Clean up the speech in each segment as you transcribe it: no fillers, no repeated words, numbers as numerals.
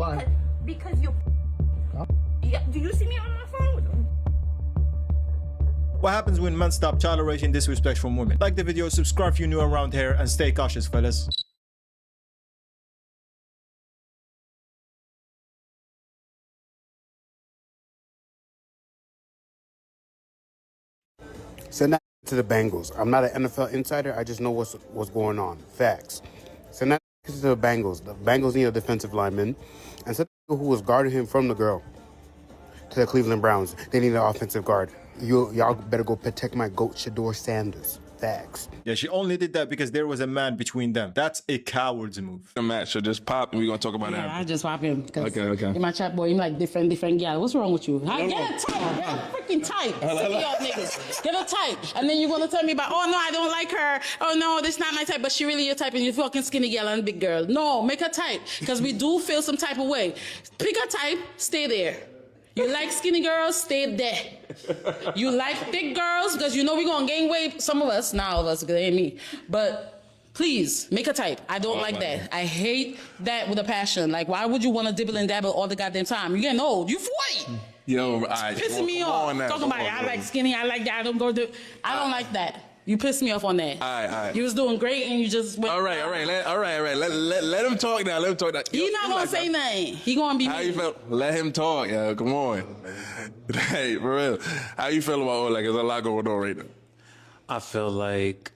Why? Because you. Huh? Yeah, do you see me on my phone? What happens when men stop tolerating disrespect from women? Like the video, subscribe if you're new around here, and stay cautious, fellas. Send that to the Bengals. I'm not an NFL insider. I just know what's going on. Facts. Send that to the Bengals. The Bengals need a defensive lineman. And send the who was guarding him from the girl to the Cleveland Browns. They need an offensive guard. Y'all better go protect my GOAT, Shador Sanders. Facts. Yeah, she only did that because there was a man between them. That's a coward's move. The match should just pop and we're going to talk about Yeah, that. I just pop him. Okay. You're my chat boy. You like different gal. What's wrong with you? Get a type. Get a freaking type. Sick of y'all niggas. Get a type. And then you're going to tell me about, oh, no, I don't like her. Oh, no, this not my type. But she really your type and you're fucking skinny gal and big girl. No, make a type. Because we do feel some type of way. Pick a type. Stay there. You like skinny girls, stay there. You like thick girls, because you know we're going to gain weight. Some of us, not all of us, because it ain't me. But please, make a type. I don't like that. I hate that with a passion. Like, why would you want to dibble and dabble all the goddamn time? You're getting old. You 40. Yo, all right. Pissing me off. Talking about it. I like skinny. I like that. I don't like that. You pissed me off on that. All right. You was doing great and you just went. All right. Let him talk now. He's not going to say nothing. He going to be How me. you feel? Let him talk, yo. Come on. Hey, for real. How you feel about like there's a lot going on right now? I feel like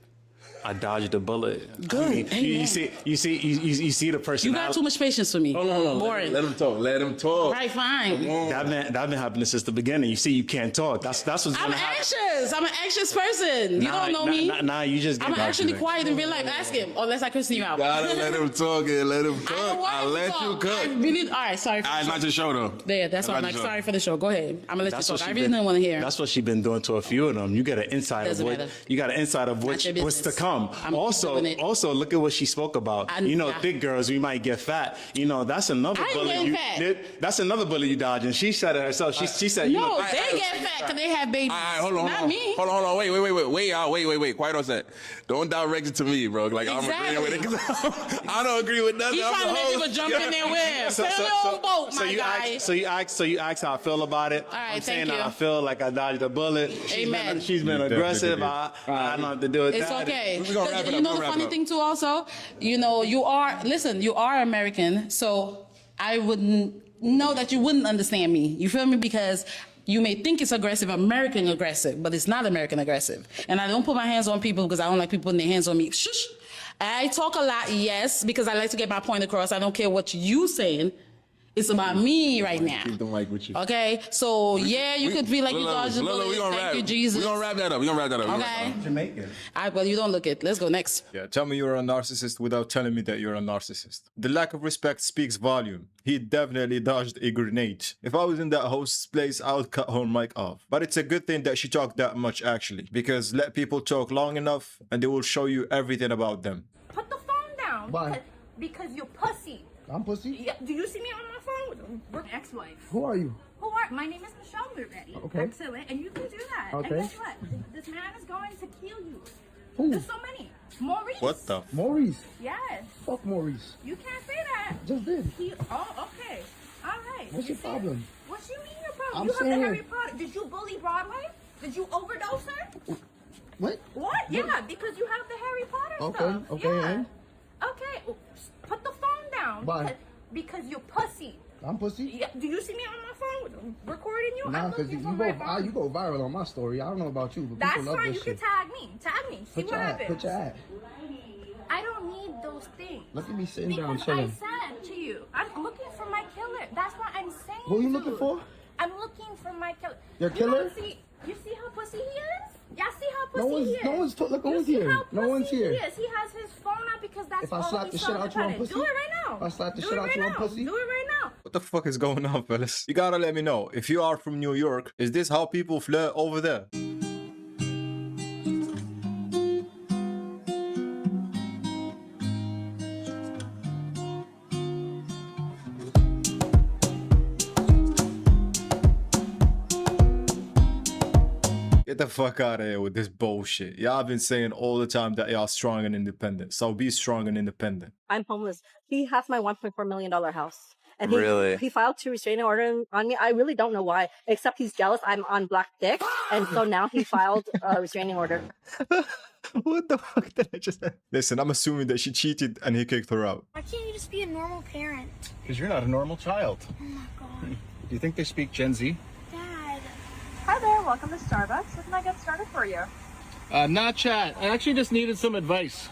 I dodged a bullet. Good. I mean, you see the personality. You got too much patience for me. Hold on. Boring. Let him talk. Right, fine. That been happening since the beginning. You see, you can't talk. That's what's I'm gonna happen. anxious. I'm an anxious person. You don't know me. Nah, you just. I'm actually quiet in real life. Ask him, unless I curse you out. Gotta let him talk and let him cook. I'll let you cook. I really, all right, sorry. All right, not your show though. There, that's why I'm Not like, your show. sorry for the show. Go ahead. I'm gonna let That's you what talk. she I really been- didn't want to hear. That's what she's been doing to a few of them. You got an insight of Doesn't what matter. you got an insight of Not your what's to business. come. I'm doing it. Also, look at what she spoke about. Thick girls, we might get fat. That's another I ain't bullet. getting fat. That's another bullet you dodging. She said it herself. She said, No, they get fat because they have babies. All right, hold on. Not me. Hold on. Wait. Quiet on that. Don't direct it to me, bro. Like I'm agreeing with it because I don't agree with nothing. He's I'm trying the to make host. people jump in there with. Sail your own boat, my guy. So you asked how I feel about it. All right, I'm saying thank you. I feel like I dodged a bullet. Amen. She's been aggressive. I don't have to do with It's that. okay. We're gonna wrap it up. You know We're the gonna funny wrap it thing too also? You are American, so I wouldn't know that you wouldn't understand me. You feel me? Because you may think it's aggressive, American aggressive, but it's not American aggressive. And I don't put my hands on people because I don't like people putting their hands on me. Shush. I talk a lot, yes, because I like to get my point across. I don't care what you saying. It's about me right now. Keep the mic with you. Okay? So, yeah, you could feel like you dodged a bullet. Thank you, Jesus. We're gonna wrap that up. Okay. Jamaican. Well, you don't look it. Let's go next. Yeah, tell me you're a narcissist without telling me that you're a narcissist. The lack of respect speaks volume. He definitely dodged a grenade. If I was in that host's place, I would cut her mic off. But it's a good thing that she talked that much actually, because let people talk long enough and they will show you everything about them. Put the phone down. Why? Because you're pussy. I'm pussy? Yeah, do you see me on my phone? We're ex-wife. Who are you? My name is Michelle Luretti. Okay. Excellent. And you can do that. Okay. And guess what? This man is going to kill you. Who? There's so many. Maurice. What the? Maurice. Yes. Fuck Maurice. You can't say that. Just did. Okay. All right. What's your problem? What you mean your problem? I'm You have saying- the Harry Potter. Did you bully Broadway? Did you overdose her? What? What? Yeah, because you have the Harry Potter Okay, stuff. okay, Yeah. and? Okay. Put the phone down. Why? Because you're pussy. I'm pussy? Yeah, do you see me on my phone recording you? Nah, I'm because looking you for my phone. go viral on my story. I don't know about you, but That's people love fine. this You can shit. tag me. Tag me. See Put what your ad. happens. Put your ad. I don't need those things. Look at me sitting down Because chilling. I said to you, I'm looking for my killer. That's what I'm saying. Who you to looking for? I'm looking for my killer. Your You killer? don't see, you see how pussy he is? Y'all see how pussy No one's- he is? no one's look, no You one's see here. how No one's pussy here. He is. He has his phone out because that's If I all slap he's the so shit out you on independent. pussy? Do it right now. If I slap the Do shit it out right you on now. pussy? Do it right now. What the fuck is going on, fellas? You gotta let me know. If you are from New York, is this how people flirt over there? Get the fuck out of here with this bullshit. Y'all been saying all the time that y'all strong and independent. So be strong and independent. I'm homeless. He has my $1.4 million house. And Really? he filed 2 restraining orders on me. I really don't know why, except he's jealous I'm on black dick. And so now he filed a restraining order. What the fuck did I just... Listen, I'm assuming that she cheated and he kicked her out. Why can't you just be a normal parent? Because you're not a normal child. Oh my god. Do you think they speak Gen Z? Dad. Hi there, welcome to Starbucks. What can I get started for you? Not chat. I actually just needed some advice.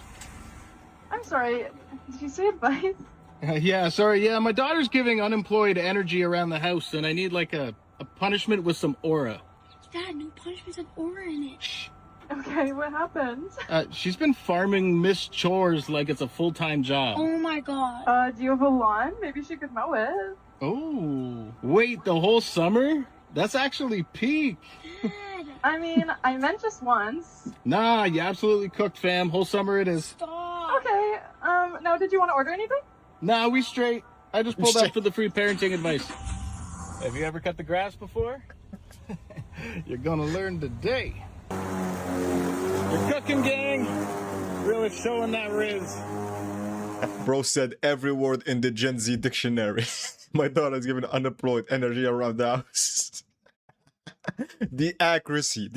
I'm sorry, did you say advice? Yeah, sorry. Yeah, my daughter's giving unemployed energy around the house, and I need like a punishment with some aura. Dad, no punishments have aura in it. Shh. Okay, what happened? She's been farming Miss Chores like it's a full-time job. Oh my god. Do you have a lawn? Maybe she could mow it. Oh, wait, the whole summer? That's actually peak. Dad. I mean, I meant just once. Nah, you absolutely cooked, fam. Whole summer it is. Stop. Okay, now did you want to order anything? Nah, we straight. I just pulled up for the free parenting advice. Have you ever cut the grass before? You're gonna learn today. You're cooking, gang. Really showing that riz. Bro said every word in the Gen Z dictionary. My daughter's giving unemployed energy around the house. The accuracy.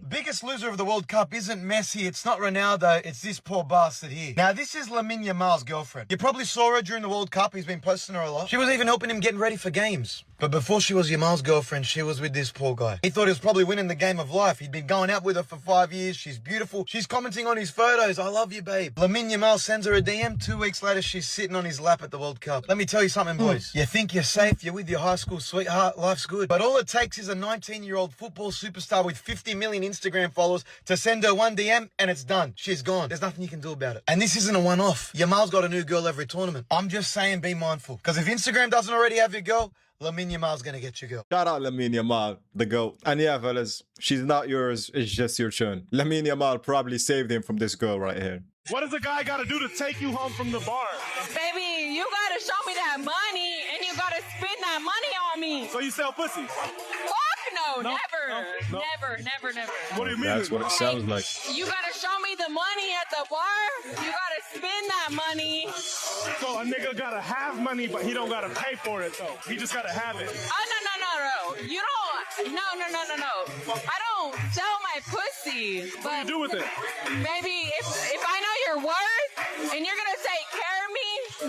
Biggest loser of the World Cup isn't Messi, it's not Ronaldo, it's this poor bastard here. Now, this is Lamine Yamal's girlfriend. You probably saw her during the World Cup, he's been posting her a lot. She was even helping him getting ready for games. But before she was Yamal's girlfriend, she was with this poor guy. He thought he was probably winning the game of life. He'd been going out with her for 5 years, she's beautiful. She's commenting on his photos, I love you, babe. Lamine Yamal sends her a DM, 2 weeks later she's sitting on his lap at the World Cup. Let me tell you something, boys. You think you're safe, you're with your high school sweetheart, life's good. But all it takes is a 19-year-old football superstar with 50 million Instagram followers to send her one DM and it's done. She's gone. There's nothing you can do about it. And this isn't a one-off. Yamal's got a new girl every tournament. I'm just saying be mindful. Because if Instagram doesn't already have your girl, Lamine Yamal's gonna get your girl. Shout out Lamine Yamal, the GOAT. And yeah, fellas, she's not yours, it's just your turn. Lamine Yamal probably saved him from this girl right here. What does a guy gotta do to take you home from the bar? Baby, you gotta show me that money and you gotta spend that money on me. So you sell pussy? Fuck no, never. No. Never. What do you mean? That's what it sounds like. You gotta show me the money at the bar. You gotta spend that money. So a nigga gotta have money, but he don't gotta pay for it though. He just gotta have it. Oh, no. You don't. No. I don't sell my pussy. But What do you do with it? baby, if I know your worth and you're gonna take care of me,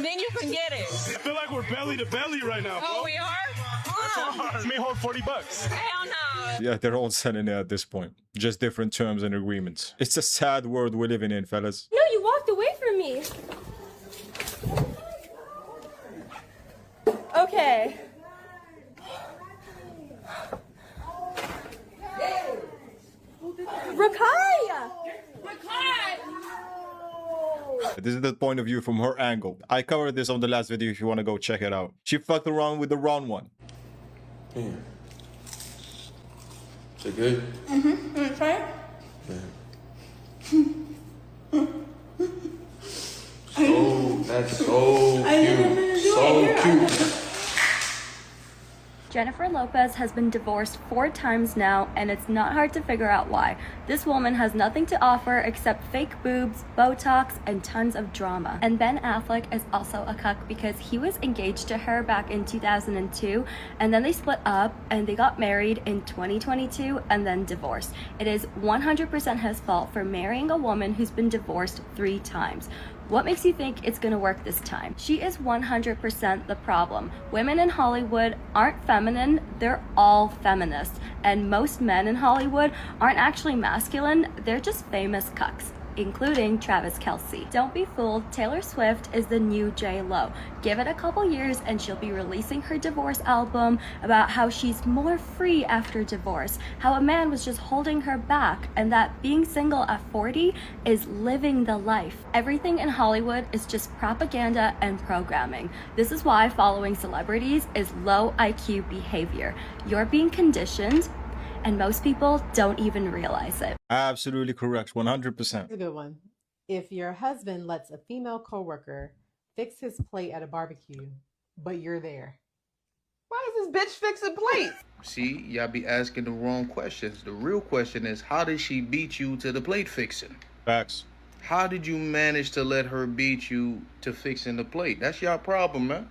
then you can get it. I feel like we're belly to belly right now, bro. Oh, we are? Let me hold $40. Hell no. Yeah, they're all selling it at this point. Just different terms and agreements. It's a sad world we're living in, fellas. No, you walked away from me. Okay. Rakai! This is the point of view from her angle. I covered this on the last video if you want to go check it out. She fucked around with the wrong one. Yeah. Is it good? Mm-hmm. You want to try it? Yeah. That's so cute. So cute. Jennifer Lopez has been divorced 4 times now, and it's not hard to figure out why. This woman has nothing to offer except fake boobs, Botox, and tons of drama. And Ben Affleck is also a cuck because he was engaged to her back in 2002, and then they split up, and they got married in 2022, and then divorced. It is 100% his fault for marrying a woman who's been divorced 3 times. What makes you think it's gonna work this time? She is 100% the problem. Women in Hollywood aren't feminine, they're all feminists. And most men in Hollywood aren't actually masculine, they're just famous cucks, including Travis Kelce. Don't be fooled, Taylor Swift is the new J-Lo. Give it a couple years and she'll be releasing her divorce album about how she's more free after divorce, how a man was just holding her back, and that being single at 40 is living the life. Everything in Hollywood is just propaganda and programming. This is why following celebrities is low IQ behavior. You're being conditioned, and most people don't even realize it. Absolutely correct, 100%. Here's a good one. If your husband lets a female coworker fix his plate at a barbecue, but you're there, why is this bitch fixing plates? See, y'all be asking the wrong questions. The real question is, how did she beat you to the plate fixing? Facts. How did you manage to let her beat you to fixing the plate? That's your problem, man.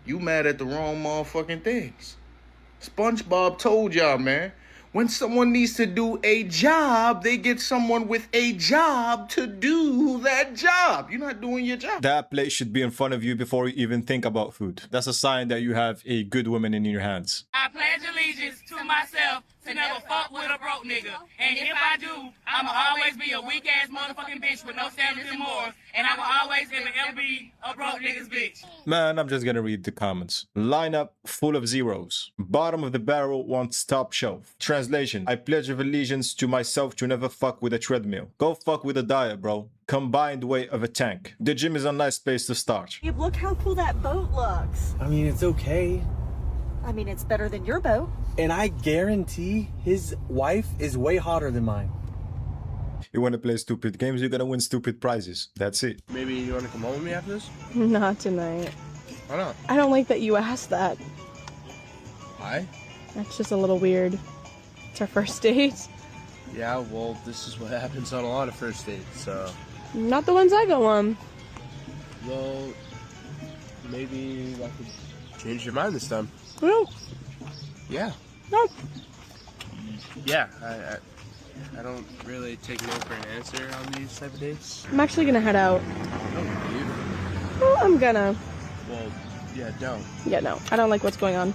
You mad at the wrong motherfucking things. SpongeBob told y'all, man. When someone needs to do a job, they get someone with a job to do that job. You're not doing your job. That plate should be in front of you before you even think about food. That's a sign that you have a good woman in your hands. I pledge allegiance to myself to never fuck with a broke nigga. And if I do, I'ma always be a weak ass motherfucking bitch with no standards and morals. And I will always ever be a broke nigga's bitch. Man, I'm just gonna read the comments. Lineup full of zeros. Bottom of the barrel wants top shelf. Translation: I pledge of allegiance to myself to never fuck with a treadmill. Go fuck with a diet, bro. Combined weight of a tank. The gym is a nice place to start. Look how cool that boat looks. I mean, it's okay. I mean, it's better than your boat. And I guarantee his wife is way hotter than mine. You wanna play stupid games, you're gonna win stupid prizes. That's it. Maybe you want to come home with me after this? Not tonight. Why not? I don't like that you asked that. Why? That's just a little weird. It's our first date. Yeah, well, this is what happens on a lot of first dates, so... Not the ones I go on. Well, maybe I could change your mind this time. No. Yeah. No. Yeah, I don't really take no for an answer on these type of dates. I'm actually gonna head out. Oh, you? Well, I'm gonna. Well, yeah, don't. Yeah, no. I don't like what's going on.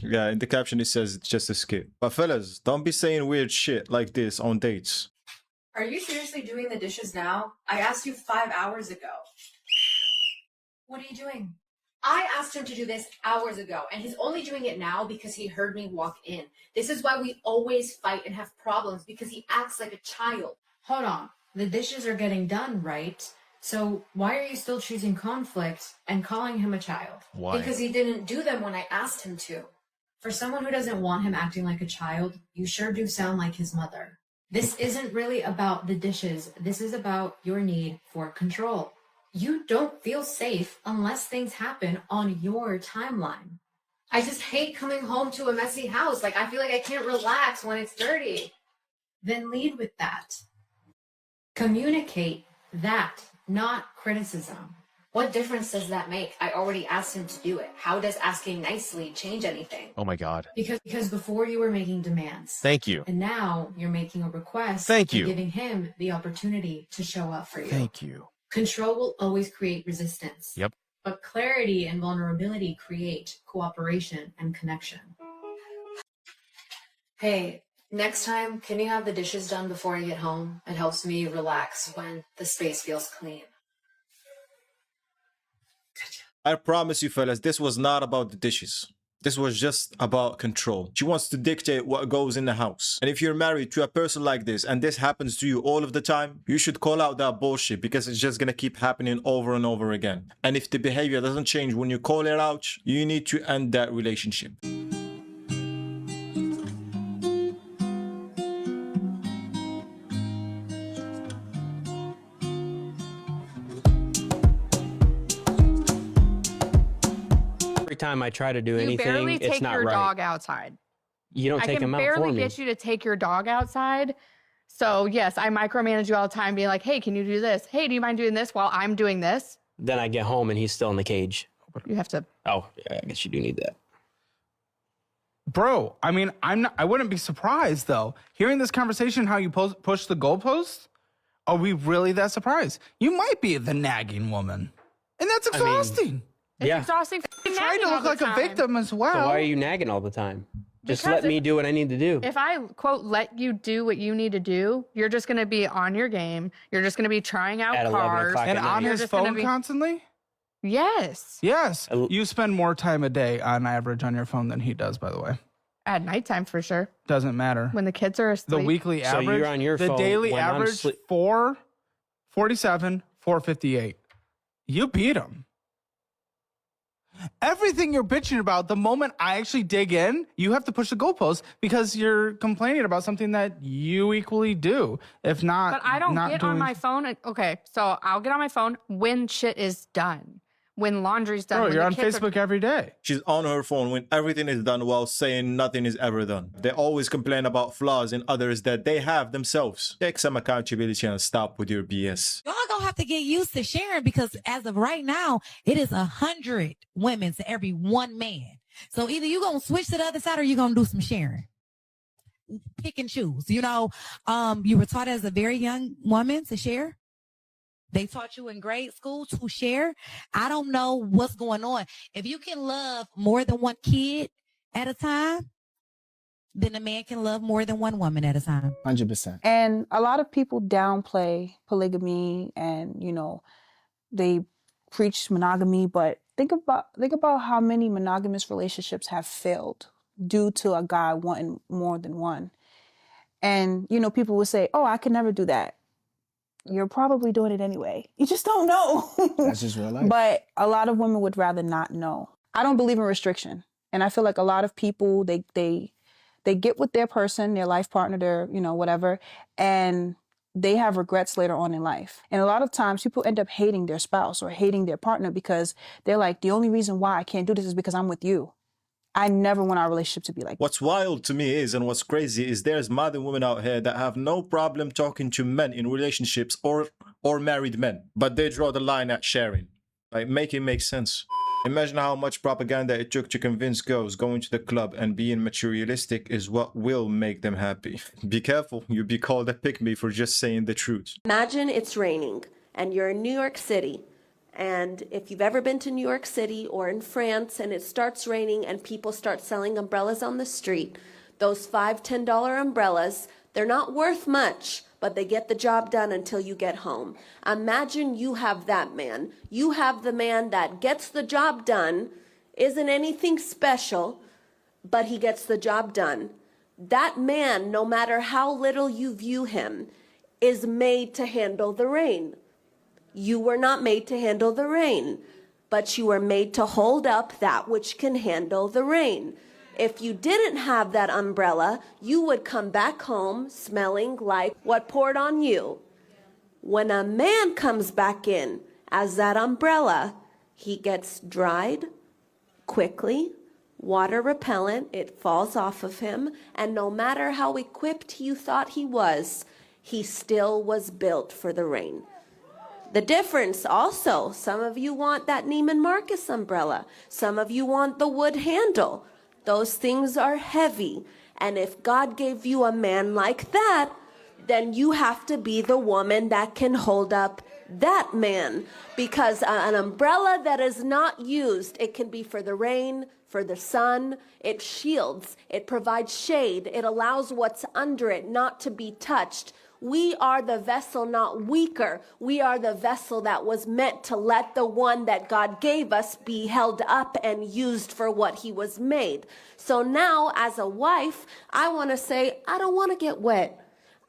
Yeah, in the caption it says it's just a skip. But fellas, don't be saying weird shit like this on dates. Are you seriously doing the dishes now? I asked you 5 hours ago. What are you doing? I asked him to do this hours ago, and he's only doing it now because he heard me walk in. This is why we always fight and have problems, because he acts like a child. Hold on. The dishes are getting done, right? So why are you still choosing conflict and calling him a child? Why? Because he didn't do them when I asked him to. For someone who doesn't want him acting like a child, you sure do sound like his mother. This isn't really about the dishes. This is about your need for control. You don't feel safe unless things happen on your timeline. I just hate coming home to a messy house. Like, I feel like I can't relax when it's dirty. Then lead with that. Communicate that, not criticism. What difference does that make? I already asked him to do it. How does asking nicely change anything? Oh my God. Because before you were making demands. Thank you. And now you're making a request. Thank you. And giving him the opportunity to show up for you. Thank you. Control will always create resistance. Yep. But clarity and vulnerability create cooperation and connection. Hey, next time, can you have the dishes done before I get home? It helps me relax when the space feels clean. I promise you fellas, this was not about the dishes. This was just about control. She wants to dictate what goes in the house. And if you're married to a person like this and this happens to you all of the time, you should call out that bullshit, because it's just gonna keep happening over and over again. And if the behavior doesn't change when you call it out, you need to end that relationship. Every time I try to do You anything, barely it's take not your right. dog outside. You don't take him out for me. I can barely get you to take your dog outside. So yes, I micromanage you all the time, being like, hey, can you do this? Hey, do you mind doing this while I'm doing this? Then I get home and he's still in the cage. You have to. Oh, yeah, I guess you do need that. Bro, I mean, I wouldn't be surprised though. Hearing this conversation, how you push the goalpost, are we really that surprised? You might be the nagging woman, and that's exhausting. It's Yeah. exhausting. Trying to look like a victim as well. So why are you nagging all the time? Just Because let me do what I need to do. If I, quote, let you do what you need to do, you're just going to be on your game. You're just going to be trying out At 11 cars. o'clock And at night. on You're his just gonna phone be- constantly? Yes. Yes. You spend more time a day on average on your phone than he does, by the way. At nighttime, for sure. Doesn't matter. When the kids are asleep. The weekly So average, you're on your the phone daily when I'm average, sleep- 447, 458. You beat him. Everything you're bitching about, the moment I actually dig in, you have to push the goalpost because you're complaining about something that you equally do. If not, But I don't not get doing... on my phone. Okay, so I'll get on my phone when shit is done. when laundry's done. Bro, when you're the on kids Facebook every day. She's on her phone when everything is done while saying nothing is ever done. They always complain about flaws in others that they have themselves. Take some accountability and stop with your BS. Y'all gonna have to get used to sharing because as of right now, it is 100 women to every one man. So either you gonna switch to the other side or you gonna do some sharing. Pick and choose. You know, you were taught as a very young woman to share. They taught you in grade school to share. I don't know what's going on. If you can love more than one kid at a time, then a man can love more than one woman at a time. 100%. And a lot of people downplay polygamy and, you know, they preach monogamy, but think about how many monogamous relationships have failed due to a guy wanting more than one. And, you know, people will say, oh, I could never do that. You're probably doing it anyway. You just don't know. That's just real life. But a lot of women would rather not know. I don't believe in restriction. And I feel like a lot of people, they get with their person, their life partner, their, you know, whatever, and they have regrets later on in life. And a lot of times people end up hating their spouse or hating their partner because they're like, the only reason why I can't do this is because I'm with you. I never want our relationship to be like that. What's wild to me is, and what's crazy is, there's modern women out here that have no problem talking to men in relationships or married men, but they draw the line at sharing. Like, make it make sense. Imagine how much propaganda it took to convince girls going to the club and being materialistic is what will make them happy. Be careful, you'll be called a pick-me for just saying the truth. Imagine it's raining and you're in New York City. And if you've ever been to New York City or in France and it starts raining and people start selling umbrellas on the street, those $5, $10 umbrellas, they're not worth much, but they get the job done until you get home. Imagine you have that man. You have the man that gets the job done, isn't anything special, but he gets the job done. That man, no matter how little you view him, is made to handle the rain. You were not made to handle the rain, but you were made to hold up that which can handle the rain. If you didn't have that umbrella, you would come back home smelling like what poured on you. When a man comes back in as that umbrella, he gets dried quickly, water repellent, it falls off of him, and no matter how equipped you thought he still was built for the rain. The difference also, some of you want that Neiman Marcus umbrella. Some of you want the wood handle. Those things are heavy. And if God gave you a man like that, then you have to be the woman that can hold up that man. Because an umbrella that is not used, it can be for the rain, for the sun. It shields, it provides shade. It allows what's under it not to be touched. We are the vessel, not weaker. We are the vessel that was meant to let the one that God gave us be held up and used for what he was made. So now, as a wife, I want to say, I don't want to get wet.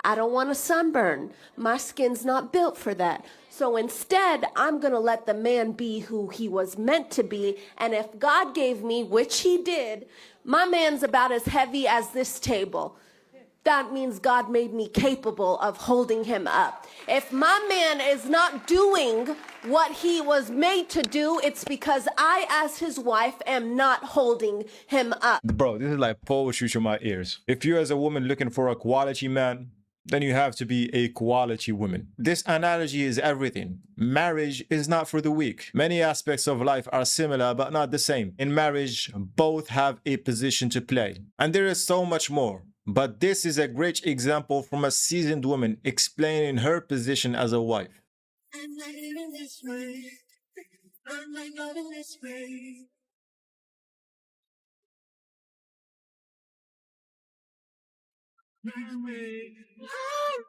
I don't want to sunburn. My skin's not built for that. So instead, I'm going to let the man be who he was meant to be. And if God gave me, which he did, my man's about as heavy as this table. That means God made me capable of holding him up. If my man is not doing what he was made to do, it's because I, as his wife, am not holding him up. Bro, this is like poetry to my ears. If you as a woman looking for a quality man, then you have to be a quality woman. This analogy is everything. Marriage is not for the weak. Many aspects of life are similar but not the same. In marriage, both have a position to play. And there is so much more. But this is a great example from a seasoned woman explaining her position as a wife. I'm not living this way. I'm not loving this way.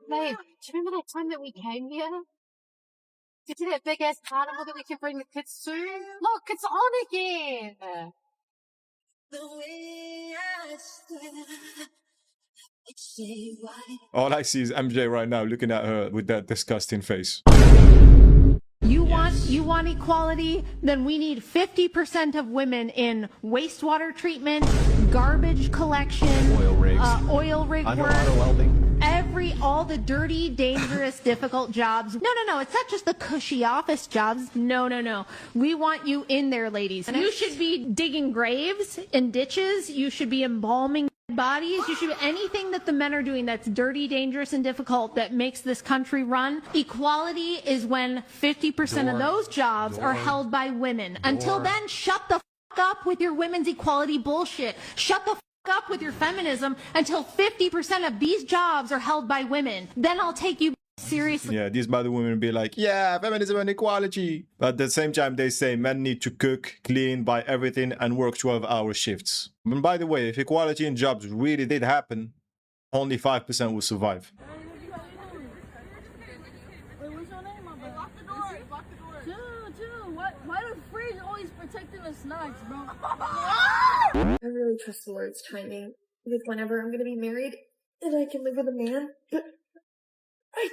Babe, do you remember that time that we came here? To see that big ass carnival that we can bring the kids to? Look, it's on again. The way I stand. All I see is MJ right now looking at her with that disgusting face. You want equality? Then we need 50% of women in wastewater treatment, garbage collection, oil rig work, underwater welding. all the dirty, dangerous, difficult jobs. No. It's not just the cushy office jobs. No. We want you in there, ladies. You should be digging graves and ditches. You should be embalming bodies. You should be anything that the men are doing that's dirty, dangerous, and difficult that makes this country run. Equality is when 50% of those jobs are held by women. Until then, shut the up with your women's equality bullshit. Shut the up with your feminism until 50% of these jobs are held by women. Then I'll take you seriously. Yeah, these other women be like, yeah, feminism and equality. But at the same time, they say men need to cook, clean, buy everything, and work 12-hour shifts. And by the way, if equality in jobs really did happen, only 5% will survive. Why the fridge always protecting the snacks, bro? I really trust the Lord's timing with whenever I'm gonna be married and I can live with a man, but I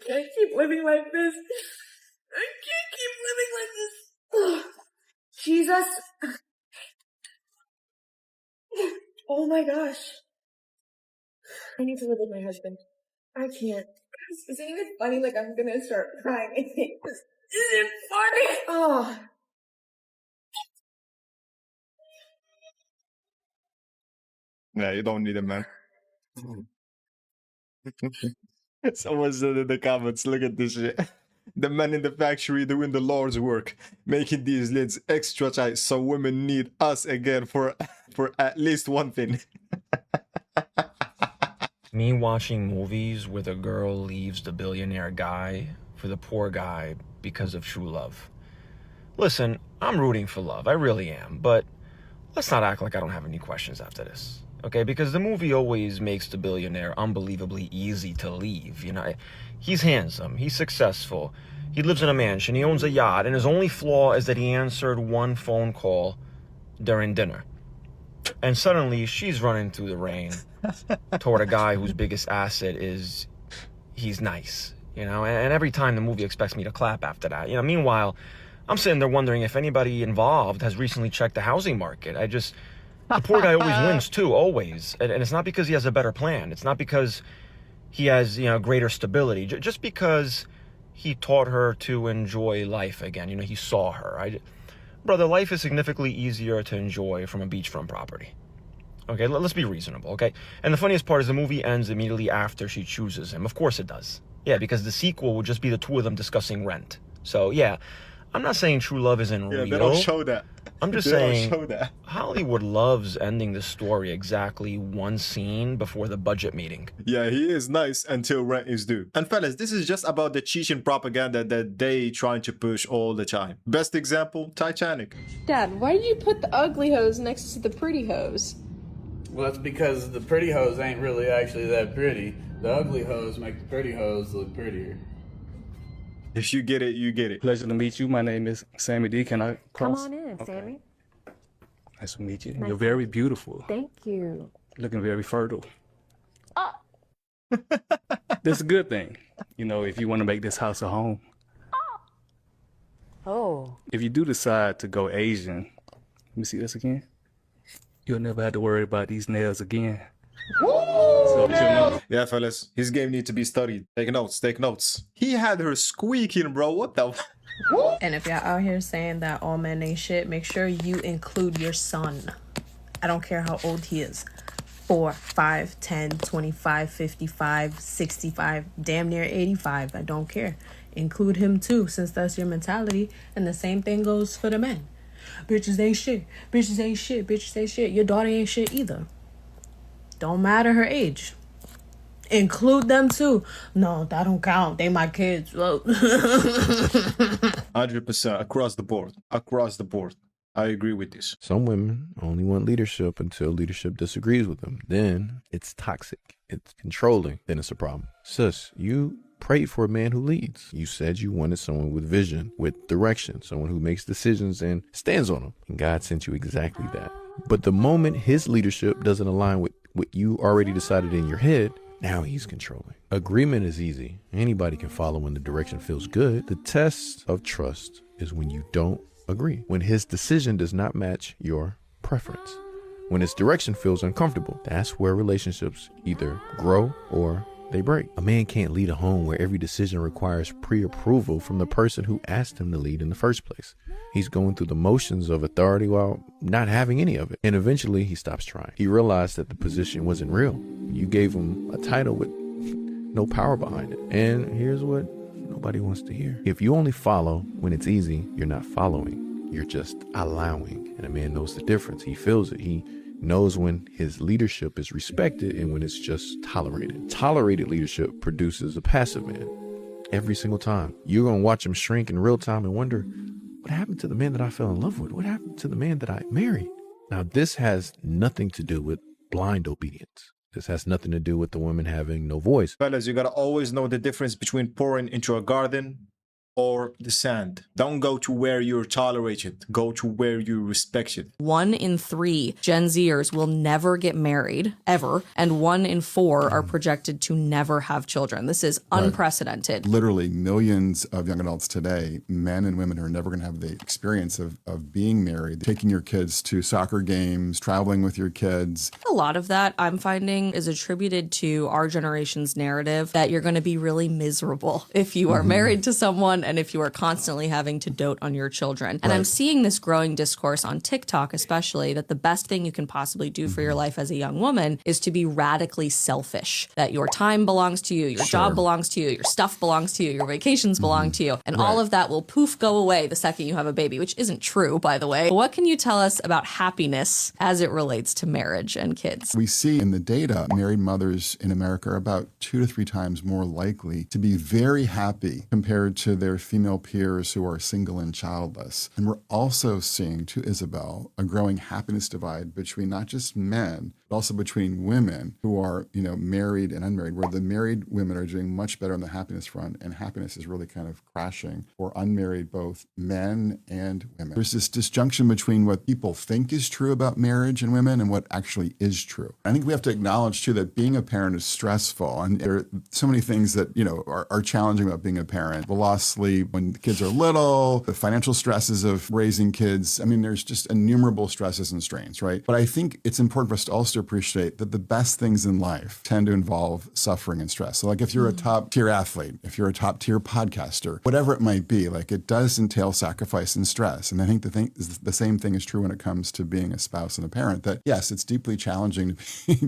can't keep living like this. I can't keep living like this. Ugh. Jesus. Oh my gosh. I need to live with my husband. I can't. Isn't it even funny? Like, I'm gonna start crying. I think this isn't funny. Oh. Yeah, you don't need a man. Someone said in the comments, look at this shit. The men in the factory doing the Lord's work, making these lids extra tight so women need us again for at least one thing. Me watching movies where the girl leaves the billionaire guy for the poor guy because of true love. Listen, I'm rooting for love, I really am, but let's not act like I don't have any questions after this. Okay, because the movie always makes the billionaire unbelievably easy to leave. You know, he's handsome, he's successful, he lives in a mansion, he owns a yacht, and his only flaw is that he answered one phone call during dinner. And suddenly she's running through the rain toward a guy whose biggest asset is he's nice, you know, and every time the movie expects me to clap after that. You know, meanwhile, I'm sitting there wondering if anybody involved has recently checked the housing market. The poor guy always wins too, always. And it's not because he has a better plan. It's not because he has, you know, greater stability. Just because he taught her to enjoy life again. You know, he saw her. Brother, life is significantly easier to enjoy from a beachfront property. Okay, let's be reasonable, okay? And the funniest part is the movie ends immediately after she chooses him. Of course it does. Yeah, because the sequel would just be the two of them discussing rent. So, yeah, I'm not saying true love isn't real. Yeah, they don't show that. I'm just They saying don't show that. Hollywood loves ending the story exactly one scene before the budget meeting. Yeah, he is nice until rent is due. And fellas, this is just about the cheating propaganda that they trying to push all the time. Best example, Titanic. Dad, why did you put the ugly hose next to the pretty hose? Well, that's because the pretty hose ain't really actually that pretty. The ugly hose make the pretty hose look prettier. If you get it, you get it. Pleasure to meet you. My name is Sammy D. Can I Come cross? on in, Sammy. Nice to meet you. Nice You're to very meet you. beautiful. Thank you. Looking very fertile. This is a good thing. You know, if you want to make this house a home. Oh. If you do decide to go Asian, let me see this again. You'll never have to worry about these nails again. Yeah, fellas, his game need to be studied. Take notes, take notes. He had her squeaking, bro. What the? And if y'all out here saying that all men ain't shit, make sure you include your son. I don't care how old he is. 4, 5, 10, 25, 55, 65, damn near 85. I don't care. Include him too, since that's your mentality. And the same thing goes for the men. Bitches ain't shit. Bitches ain't shit. Bitches ain't shit. Your daughter ain't shit either. Don't matter her age. Include them too. No, that don't count. They my kids. 100% across the board. Across the board. I agree with this. Some women only want leadership until leadership disagrees with them. Then it's toxic. It's controlling. Then it's a problem. Sis, you prayed for a man who leads. You said you wanted someone with vision, with direction, someone who makes decisions and stands on them. And God sent you exactly that. But the moment his leadership doesn't align with what you already decided in your head, now he's controlling. Agreement is easy. Anybody can follow when the direction feels good. The test of trust is when you don't agree, when his decision does not match your preference. When its direction feels uncomfortable, that's where relationships either grow or they break. A man can't lead a home where every decision requires pre-approval from the person who asked him to lead in the first place. He's going through the motions of authority while not having any of it. And eventually he stops trying. He realized that the position wasn't real. You gave him a title with no power behind it. And here's what nobody wants to hear. If you only follow when it's easy, you're not following. You're just allowing. And a man knows the difference. He feels it. He knows when his leadership is respected and when it's just tolerated. Tolerated leadership produces a passive man. Every single time. You're going to watch him shrink in real time and wonder, what happened to the man that I fell in love with? What happened to the man that I married? Now, this has nothing to do with blind obedience. This has nothing to do with the woman having no voice. Fellas, you gotta always know the difference between pouring into a garden or the sand. Don't go to where you're tolerated. Go to where you're respected. 1 in 3 Gen Zers will never get married, ever, and 1 in 4 are projected to never have children. This is unprecedented. Literally millions of young adults today, men and women, who are never going to have the experience of being married, taking your kids to soccer games, traveling with your kids. A lot of that, I'm finding, is attributed to our generation's narrative that you're going to be really miserable if you are married to someone and if you are constantly having to dote on your children. And I'm seeing this growing discourse on TikTok, especially, that the best thing you can possibly do for your life as a young woman is to be radically selfish, that your time belongs to you, your job belongs to you, your stuff belongs to you, your vacations belong to you, and all of that will poof go away the second you have a baby, which isn't true, by the way. What can you tell us about happiness as it relates to marriage and kids? We see in the data, married mothers in America are about 2 to 3 times more likely to be very happy compared to their female peers who are single and childless. And we're also seeing, to Isabel, a growing happiness divide between not just men, but also between women who are, married and unmarried, where the married women are doing much better on the happiness front, and happiness is really kind of crashing for unmarried, both men and women. There's this disjunction between what people think is true about marriage and women and what actually is true. I think we have to acknowledge, too, that being a parent is stressful, and there are so many things that, are challenging about being a parent. The lost sleep when the kids are little, the financial stresses of raising kids. I mean, there's just innumerable stresses and strains, right? But I think it's important for us to also appreciate that the best things in life tend to involve suffering and stress. So like if you're a top tier athlete, if you're a top tier podcaster, whatever it might be, like it does entail sacrifice and stress. And I think the same thing is true when it comes to being a spouse and a parent, that yes, it's deeply challenging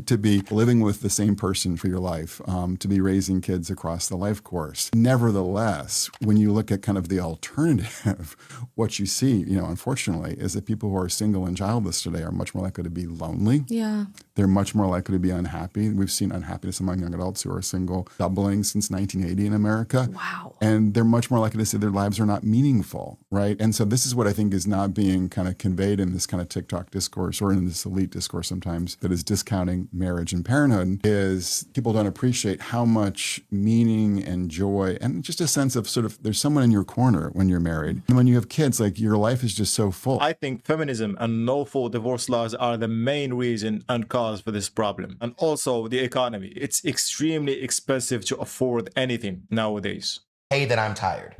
to be living with the same person for your life, to be raising kids across the life course. Nevertheless, when you look at kind of the alternative, what you see, unfortunately, is that people who are single and childless today are much more likely to be lonely. Yeah. They're much more likely to be unhappy. We've seen unhappiness among young adults who are single doubling since 1980 in America. Wow. And they're much more likely to say their lives are not meaningful, right? And so this is what I think is not being kind of conveyed in this kind of TikTok discourse, or in this elite discourse sometimes, that is discounting marriage and parenthood, is people don't appreciate how much meaning and joy and just a sense of sort of there's someone in your corner when you're married. And when you have kids, like your life is just so full. I think feminism and no-fault divorce laws are the main reason and cause for this problem. And also the economy. It's extremely expensive to afford anything nowadays. Hey, that I'm tired.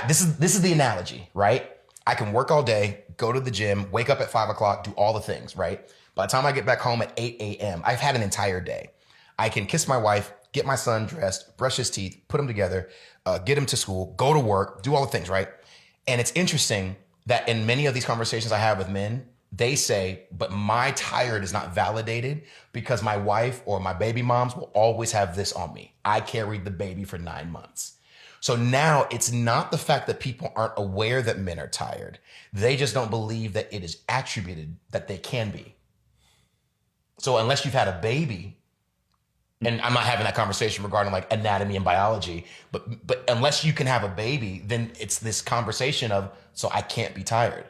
This is the analogy, right? I can work all day, go to the gym, wake up at 5 o'clock, do all the things, right? By the time I get back home at 8 a.m., I've had an entire day. I can kiss my wife, get my son dressed, brush his teeth, put him together, get him to school, go to work, do all the things, right? And it's interesting that in many of these conversations I have with men, they say, but my tired is not validated because my wife or my baby moms will always have this on me. I carried the baby for 9 months. So now it's not the fact that people aren't aware that men are tired. They just don't believe that it is attributed that they can be. So unless you've had a baby, and I'm not having that conversation regarding like anatomy and biology, but unless you can have a baby, then it's this conversation of, so I can't be tired.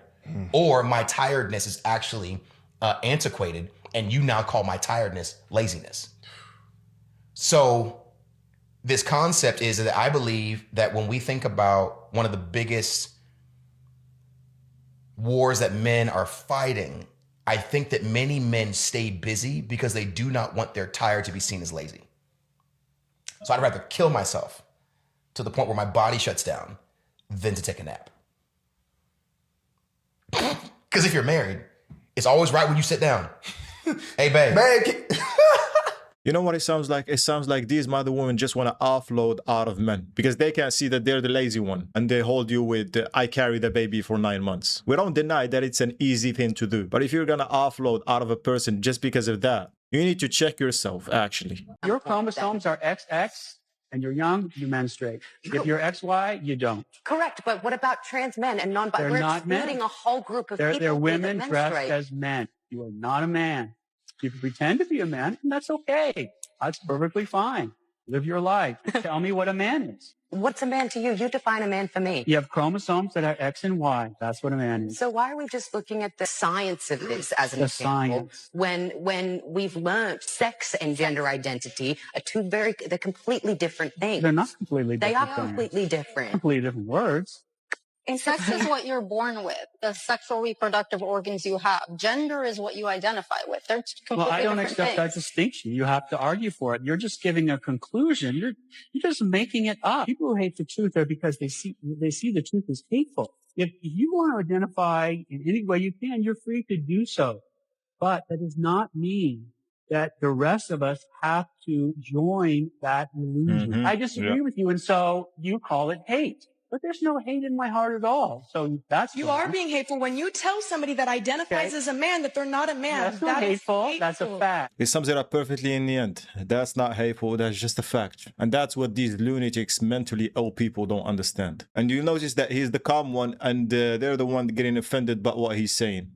Or my tiredness is actually antiquated, and you now call my tiredness laziness. So this concept is that I believe that when we think about one of the biggest wars that men are fighting, I think that many men stay busy because they do not want their tired to be seen as lazy. So I'd rather kill myself to the point where my body shuts down than to take a nap. Because if you're married, It's always right when you sit down. Hey, babe. You know what it sounds like? It sounds like these mother women just want to offload out of men because they can't see that they're the lazy one and they hold you with, I carry the baby for 9 months. We don't deny that it's an easy thing to do, but if you're going to offload out of a person just because of that, you need to check yourself, actually. Your chromosomes are XX, and you're young, you menstruate. If you're XY, you don't. Correct, but what about trans men and non-binary? They're We're not men. excluding a whole group of They're people. women that dressed menstruate. as men. You are not a man. You can pretend to be a man, and that's okay. That's perfectly fine. Live your life. Tell me what a man is. What's a man to you? You define a man for me. You have chromosomes that are X and Y. That's what a man is. So why are we just looking at the science of this as an The example science. when we've learned sex and gender identity are they're completely different things. They're not completely They different are things. completely different. Completely different words. And sex is what you're born with, the sexual reproductive organs you have. Gender is what you identify with. They're completely Well, I don't different accept that things. distinction. You have to argue for it. You're just giving a conclusion. You're just making it up. People who hate the truth are because they see the truth as hateful. If you want to identify in any way you can, you're free to do so. But that does not mean that the rest of us have to join that illusion. I disagree with you, and so you call it hate. But there's no hate in my heart at all. So that's You wrong. are being hateful when you tell somebody that identifies as a man that they're not a man. That's not hateful. That's a fact. It sums it up perfectly in the end. That's not hateful, that's just a fact. And that's what these lunatics, mentally ill people don't understand. And you'll notice that he's the calm one and they're the one getting offended by what he's saying.